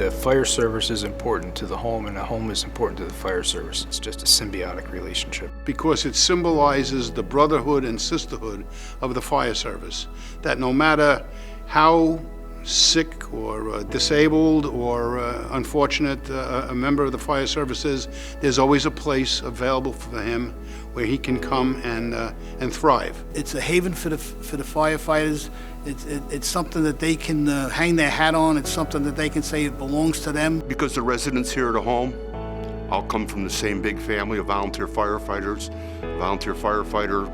The fire service is important to the home, and the home is important to the fire service. It's just a symbiotic relationship. Because it symbolizes the brotherhood and sisterhood of the fire service, that no matter how sick or disabled or unfortunate a member of the fire service is, there's always a place available for him where he can come and thrive. It's a haven for the firefighters. It's something that they can hang their hat on. It's something that they can say it belongs to them. Because the residents here at the home all come from the same big family of volunteer firefighters. A volunteer firefighter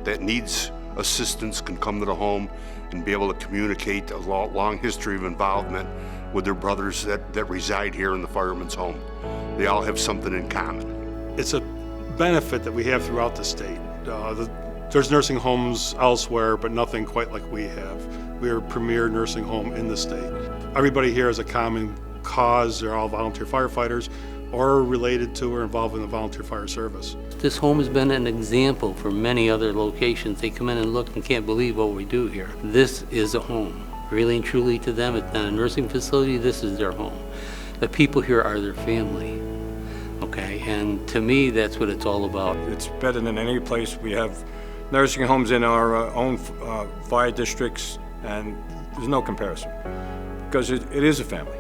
that needs assistance can come to the home and be able to communicate a long history of involvement with their brothers that reside here in the fireman's home. They all have something in common. It's a benefit that we have throughout the state. There's nursing homes elsewhere, but nothing quite like we have. We are a premier nursing home in the state. Everybody here has a common cause. They're all volunteer firefighters or related to or involved in the volunteer fire service. This home has been an example for many other locations. They come in and look and can't believe what we do here. This is a home. Really and truly to them, it's not a nursing facility, this is their home. The people here are their family, okay? And to me, that's what it's all about. It's better than any place. We have nursing homes in our own fire districts, and there's no comparison, because it is a family.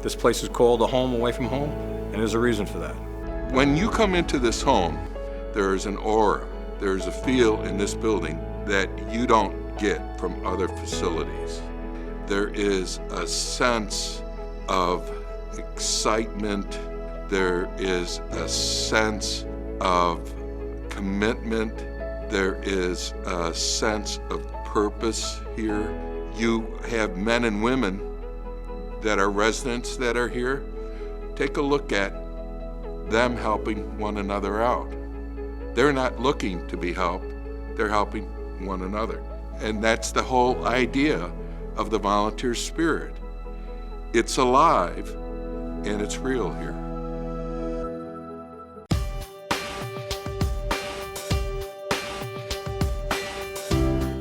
This place is called a home away from home, and there's a reason for that. When you come into this home, there's an aura, there's a feel in this building that you don't get from other facilities. There is a sense of excitement, there is a sense of commitment, there is a sense of purpose here. You have men and women that are residents that are here. Take a look at them helping one another out. They're not looking to be helped, they're helping one another. And that's the whole idea of the volunteer spirit. It's alive and it's real here.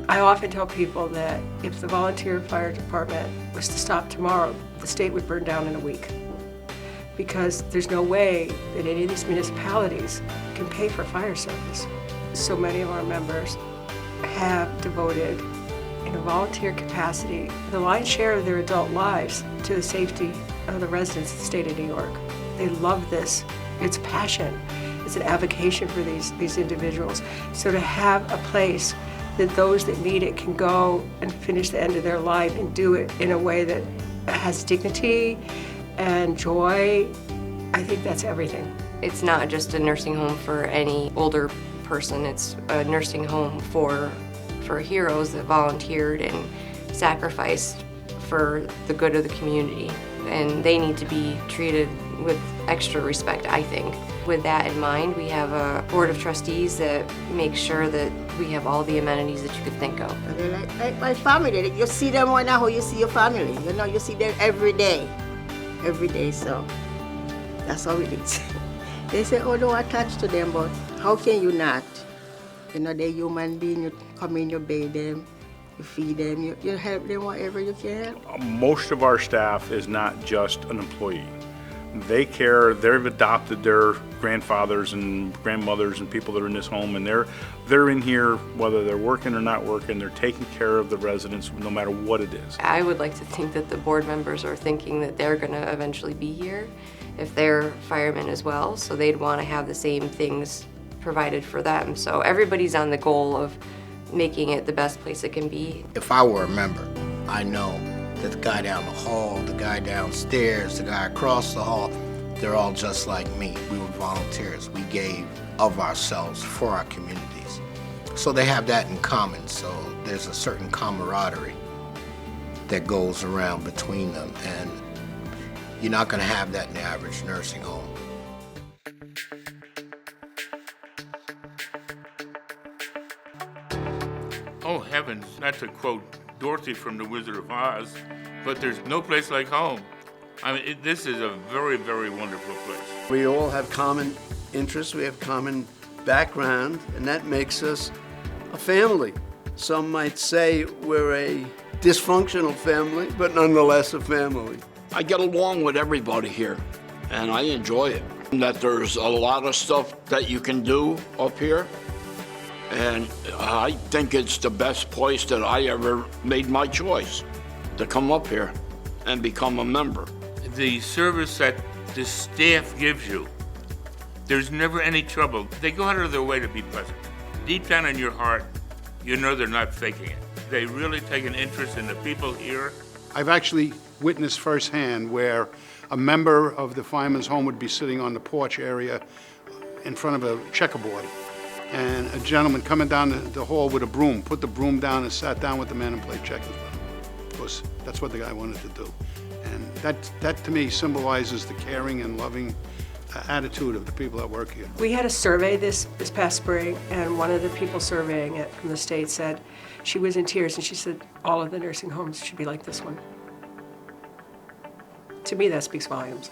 I often tell people that if the volunteer fire department was to stop tomorrow, the state would burn down in a week. Because there's no way that any of these municipalities can pay for fire service. So many of our members have devoted, in a volunteer capacity, the lion's share of their adult lives to the safety of the residents of the state of New York. They love this. It's passion. It's an avocation for these individuals. So to have a place that those that need it can go and finish the end of their life and do it in a way that has dignity and joy, I think that's everything. It's not just a nursing home for any older person. It's a nursing home for heroes that volunteered and sacrificed for the good of the community. And they need to be treated with extra respect, I think. With that in mind, we have a board of trustees that makes sure that we have all the amenities that you could think of. Like my family, you see them right now how you see your family. You know, you see them every day, so that's how it is. They say, oh, don't attach to them, but how can you not? You know, they're human beings, you come in, you bathe them, you feed them, you help them whatever you can. Most of our staff is not just an employee. They care, they've adopted their grandfathers and grandmothers and people that are in this home, and they're in here whether they're working or not working. They're taking care of the residents no matter what it is. I would like to think that the board members are thinking that they're going to eventually be here if they're firemen as well, so they'd want to have the same things provided for them. So everybody's on the goal of making it the best place it can be. If I were a member, I know that the guy down the hall, the guy downstairs, the guy across the hall, they're all just like me. We were volunteers. We gave of ourselves for our communities. So they have that in common. So there's a certain camaraderie that goes around between them. And you're not going to have that in the average nursing home. Oh heavens, not to quote Dorothy from The Wizard of Oz, but there's no place like home. I mean, this is a very, very wonderful place. We all have common interests, we have common background, and that makes us a family. Some might say we're a dysfunctional family, but nonetheless a family. I get along with everybody here, and I enjoy it. That there's a lot of stuff that you can do up here, and I think it's the best place that I ever made my choice to come up here and become a member. The service that the staff gives you, there's never any trouble. They go out of their way to be pleasant. Deep down in your heart, you know they're not faking it. They really take an interest in the people here. I've actually witnessed firsthand where a member of the fireman's home would be sitting on the porch area in front of a checkerboard, and a gentleman coming down the hall with a broom, put the broom down and sat down with the man and played checkers with him. Because that's what the guy wanted to do. And that to me symbolizes the caring and loving attitude of the people that work here. We had a survey this past spring, and one of the people surveying it from the state said she was in tears, and she said all of the nursing homes should be like this one. To me, that speaks volumes.